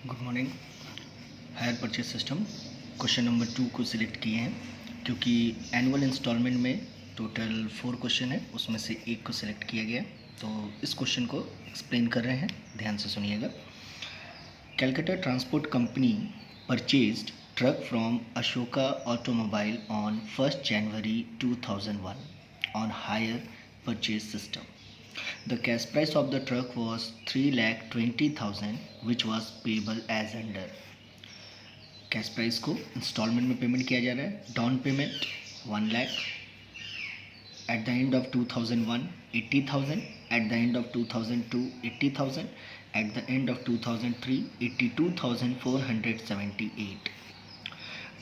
Good morning. Hire purchase system question number 2 को select किए हैं क्योंकि एनुअल इंस्टॉलमेंट में टोटल 4 क्वेश्चन है, उसमें से एक को सिलेक्ट किया गया। तो इस क्वेश्चन को एक्सप्लेन कर रहे हैं, ध्यान से सुनिएगा। Calcutta transport company purchased truck from Ashoka automobile on 1st January 2001 on hire purchase system. The cash price of the truck was 3,20,000 which was payable as under. Cash price को इंस्टॉलमेंट में पेमेंट किया जा रहा है। Down payment 1 lakh, at the end of 2001 80,000, at the end of 2002 80,000, at the end of 2003 82,478.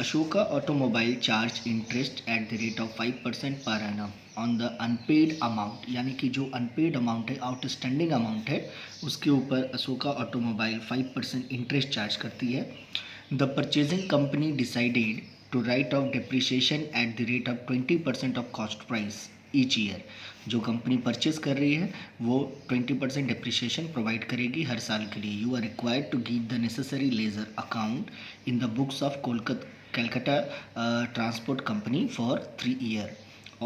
Ashoka Automobile charge interest at the rate of 5% per annum on the unpaid amount, यानी कि जो unpaid amount है, outstanding amount है, उसके ऊपर Ashoka automobile 5% interest charge करती है। The purchasing company decided to write off depreciation at the rate of 20% of cost price each year. जो कंपनी परचेज कर रही है वो 20% डिप्रिसिएशन प्रोवाइड करेगी हर साल के लिए। You are required to give the necessary ledger account in the books of Calcutta Transport Company for 3 years.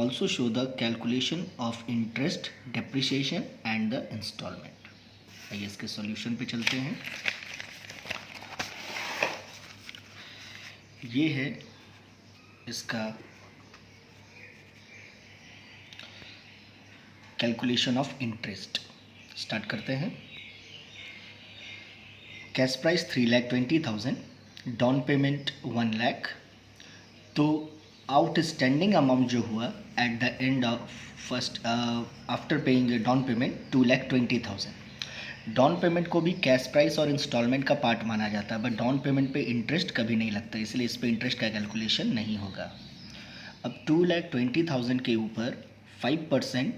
Also show the calculation of interest, depreciation and the installment. आइए इसके सॉल्यूशन पे चलते हैं। ये है इसका कैलकुलेशन ऑफ इंटरेस्ट। स्टार्ट करते हैं। Cash price 3,20,000, down payment 1 lakh. तो आउटस्टैंडिंग अमाउंट जो हुआ at the end of first after paying down payment 2,20,000। Down payment को भी कैश प्राइस और इंस्टॉलमेंट का पार्ट माना जाता है, बट डाउन पेमेंट पे इंटरेस्ट कभी नहीं लगता, इसलिए इस पे इंटरेस्ट का कैलकुलेशन नहीं होगा। अब 2,20,000 के ऊपर 5%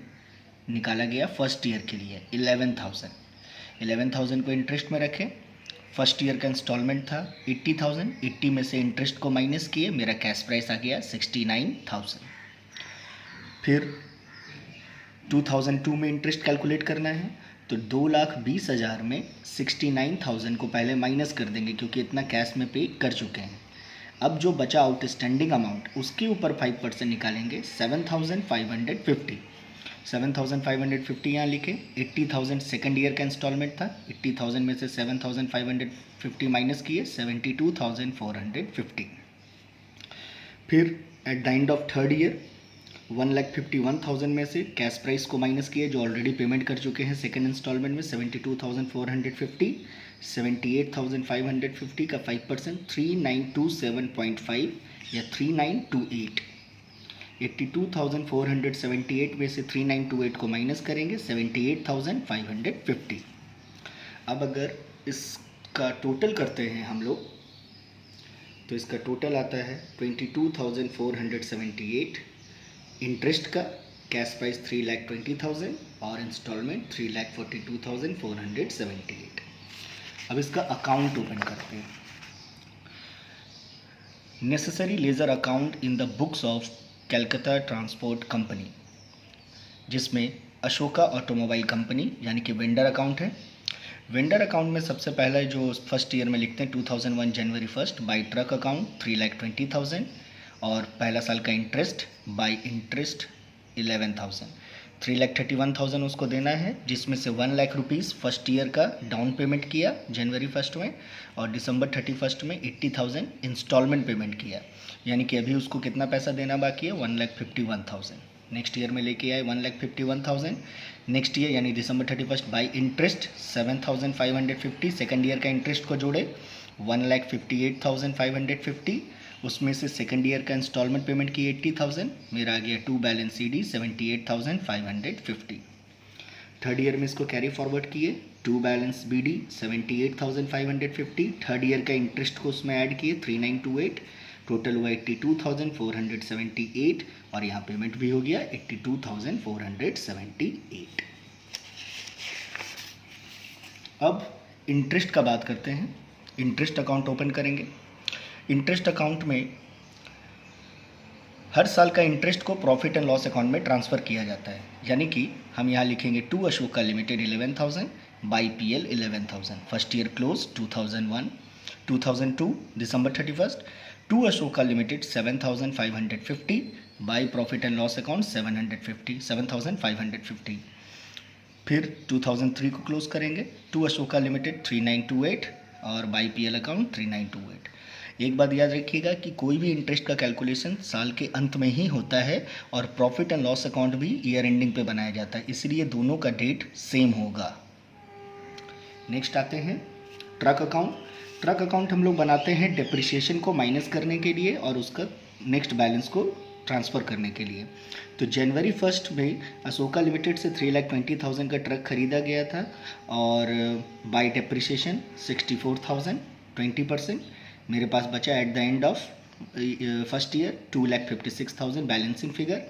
निकाला गया फर्स्ट ईयर के लिए 11,000 को इंटरेस्ट में रखें। फर्स्ट ईयर का इंस्टॉलमेंट था 80,000, 80 में से इंटरेस्ट को माइनस किए, मेरा कैश प्राइस आ गया 69,000। फिर 2002 में इंटरेस्ट कैलकुलेट करना है, तो 2,20,000 में 69,000 को पहले माइनस कर देंगे क्योंकि इतना कैश में पे कर चुके हैं। अब जो बचा आउटस्टैंडिंग अमाउंट उसके ऊपर 5% निकालेंगे, 7,550 यहाँ लिखे। 80,000 सेकेंड ईयर का इंस्टॉलमेंट था, 80,000 में से 7,550 माइनस किए, 72,450। फिर at the end of third year 1,51,000 में से कैश प्राइस को माइनस किए जो ऑलरेडी पेमेंट कर चुके हैं सेकेंड इंस्टॉलमेंट में 72,450, 78,550 का 5% 3,927.5 या 3,928। 82,478 में से 3,928 को माइनस करेंगे, 78,550। अब अगर इसका टोटल करते हैं हम लोग तो इसका टोटल आता है 22,478। इंटरेस्ट का कैश प्राइस 3,20,000 और इंस्टॉलमेंट 3,42,478। अब इसका अकाउंट ओपन करते हैं। Necessary ledger account in the books of Calcutta transport company, जिसमें अशोका ऑटोमोबाइल कंपनी यानी कि वेंडर अकाउंट है। वेंडर अकाउंट में सबसे पहला जो फर्स्ट ईयर में लिखते हैं 2001 जनवरी 1 बाई ट्रक अकाउंट 3,20,000 और पहला साल का इंटरेस्ट बाई इंटरेस्ट 11,000। 3,31,000 उसको देना है, जिसमें से 1 लाख रुपीज़ फर्स्ट ईयर का डाउन पेमेंट किया जनवरी 1 में और दिसंबर 31 में 80,000 इंस्टॉलमेंट पेमेंट किया, यानी कि अभी उसको कितना पैसा देना बाकी है 1,51,000। नेक्स्ट ईयर में लेके आए 1,51,000। नेक्स्ट ईयर यानी दिसंबर 31 बाई इंटरेस्ट 7,550, सेकेंड ईयर का इंटरेस्ट को जोड़े 1,58,550, उसमें से सेकेंड ईयर का इंस्टॉलमेंट पेमेंट की 80,000, मेरा आ गया to balance CD 78,550। Third year में इसको कैरी फॉरवर्ड किए, to balance BD 78,550, third year का इंटरेस्ट को उसमें ऐड किए 3,928, टोटल हुआ 82,478 और यहाँ पेमेंट भी हो गया 82,478। अब इंटरेस्ट का बात करते हैं। इंटरेस्ट अकाउंट ओपन करेंगे। इंटरेस्ट अकाउंट में हर साल का इंटरेस्ट को प्रॉफिट एंड लॉस अकाउंट में ट्रांसफ़र किया जाता है, यानी कि हम यहाँ लिखेंगे to Ashoka limited 11,000, by PL 11,000. First year close 2001. 2002 December 31st, to Ashoka Limited 7,550. By profit and loss account 7,550. फिर 2003 को क्लोज करेंगे, टू अशोका लिमिटेड 3928 और बाई PL अकाउंट 3928. एक बात याद रखिएगा कि कोई भी इंटरेस्ट का कैलकुलेशन साल के अंत में ही होता है और प्रॉफिट एंड लॉस अकाउंट भी ईयर एंडिंग पे बनाया जाता है, इसलिए दोनों का डेट सेम होगा. नेक्स्ट आते हैं ट्रक अकाउंट. ट्रक अकाउंट हम लोग बनाते हैं डिप्रिसिएशन को माइनस करने के लिए और उसका नेक्स्ट बैलेंस को ट्रांसफ़र करने के लिए. तो जनवरी 1 में अशोका लिमिटेड से 3,20,000 का ट्रक खरीदा गया था और बाई डिप्रिसिएशन 64,000, 20%. मेरे पास बचा at the end of first year 2,56,000 balancing figure.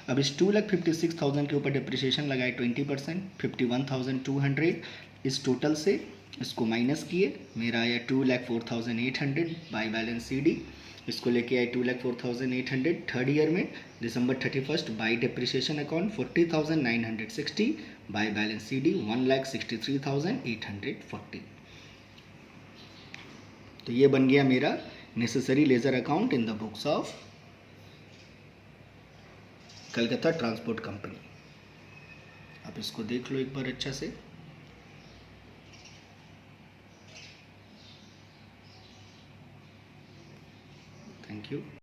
अब इस 2,56,000 के ऊपर डिप्रिसिएशन लगाए 20%, 51,200. इस टोटल से इसको माइनस किए, मेरा आया 2,04,800 बाई बैलेंस CD. इसको लेके आए 2,04,800. थर्ड ईयर में December 31st by depreciation account 40,960 by balance CD 1,63,840. तो ये बन गया मेरा necessary ledger account in the books of Calcutta transport company. आप इसको देख लो एक बार अच्छा से. Thank you.